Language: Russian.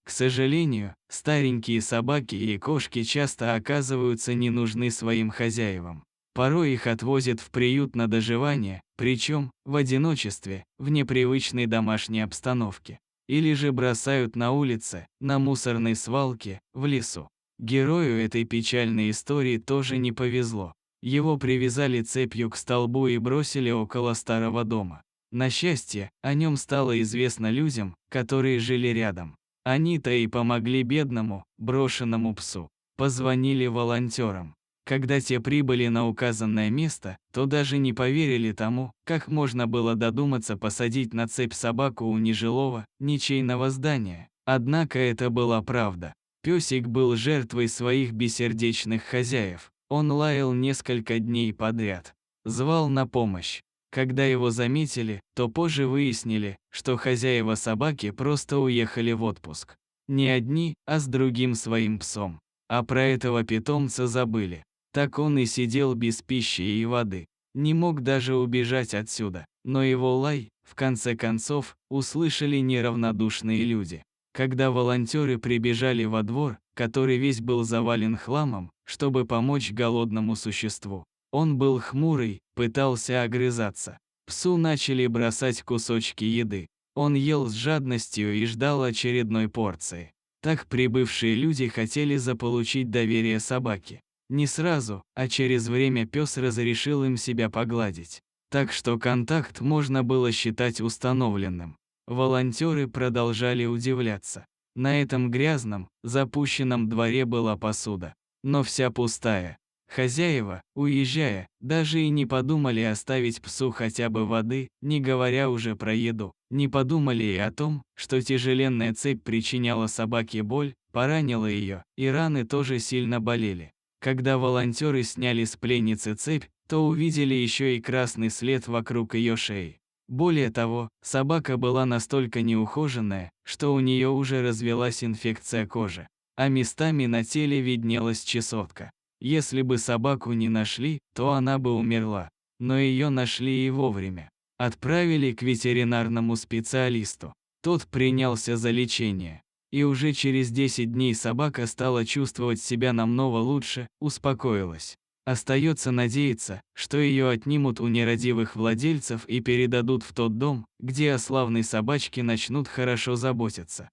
К сожалению, старенькие собаки и кошки часто оказываются не нужны своим хозяевам. Порой их отвозят в приют на доживание, причем в одиночестве, в непривычной домашней обстановке. Или же бросают на улице, на мусорной свалке, в лесу. Герою этой печальной истории тоже не повезло. Его привязали цепью к столбу и бросили около старого дома. На счастье, о нем стало известно людям, которые жили рядом. Они-то и помогли бедному, брошенному псу. Позвонили волонтерам. Когда те прибыли на указанное место, то даже не поверили тому, как можно было додуматься посадить на цепь собаку у нежилого, ничейного здания. Однако это была правда. Песик был жертвой своих бессердечных хозяев. Он лаял несколько дней подряд. Звал на помощь. Когда его заметили, то позже выяснили, что хозяева собаки просто уехали в отпуск. Не одни, а с другим своим псом. А про этого питомца забыли. Так он и сидел без пищи и воды. Не мог даже убежать отсюда. Но его лай, в конце концов, услышали неравнодушные люди. Когда волонтеры прибежали во двор, который весь был завален хламом, чтобы помочь голодному существу, он был хмурый, пытался огрызаться. Псу начали бросать кусочки еды. Он ел с жадностью и ждал очередной порции. Так прибывшие люди хотели заполучить доверие собаки. Не сразу, а через время пес разрешил им себя погладить. Так что контакт можно было считать установленным. Волонтеры продолжали удивляться. На этом грязном, запущенном дворе была посуда. Но вся пустая. Хозяева, уезжая, даже и не подумали оставить псу хотя бы воды, не говоря уже про еду. Не подумали и о том, что тяжеленная цепь причиняла собаке боль, поранила ее, и раны тоже сильно болели. Когда волонтеры сняли с пленницы цепь, то увидели еще и красный след вокруг ее шеи. Более того, собака была настолько неухоженная, что у нее уже развилась инфекция кожи, а местами на теле виднелась чесотка. Если бы собаку не нашли, то она бы умерла. Но ее нашли и вовремя. Отправили к ветеринарному специалисту. Тот принялся за лечение. И уже через 10 дней собака стала чувствовать себя намного лучше, успокоилась. Остается надеяться, что ее отнимут у нерадивых владельцев и передадут в тот дом, где о славной собачке начнут хорошо заботиться.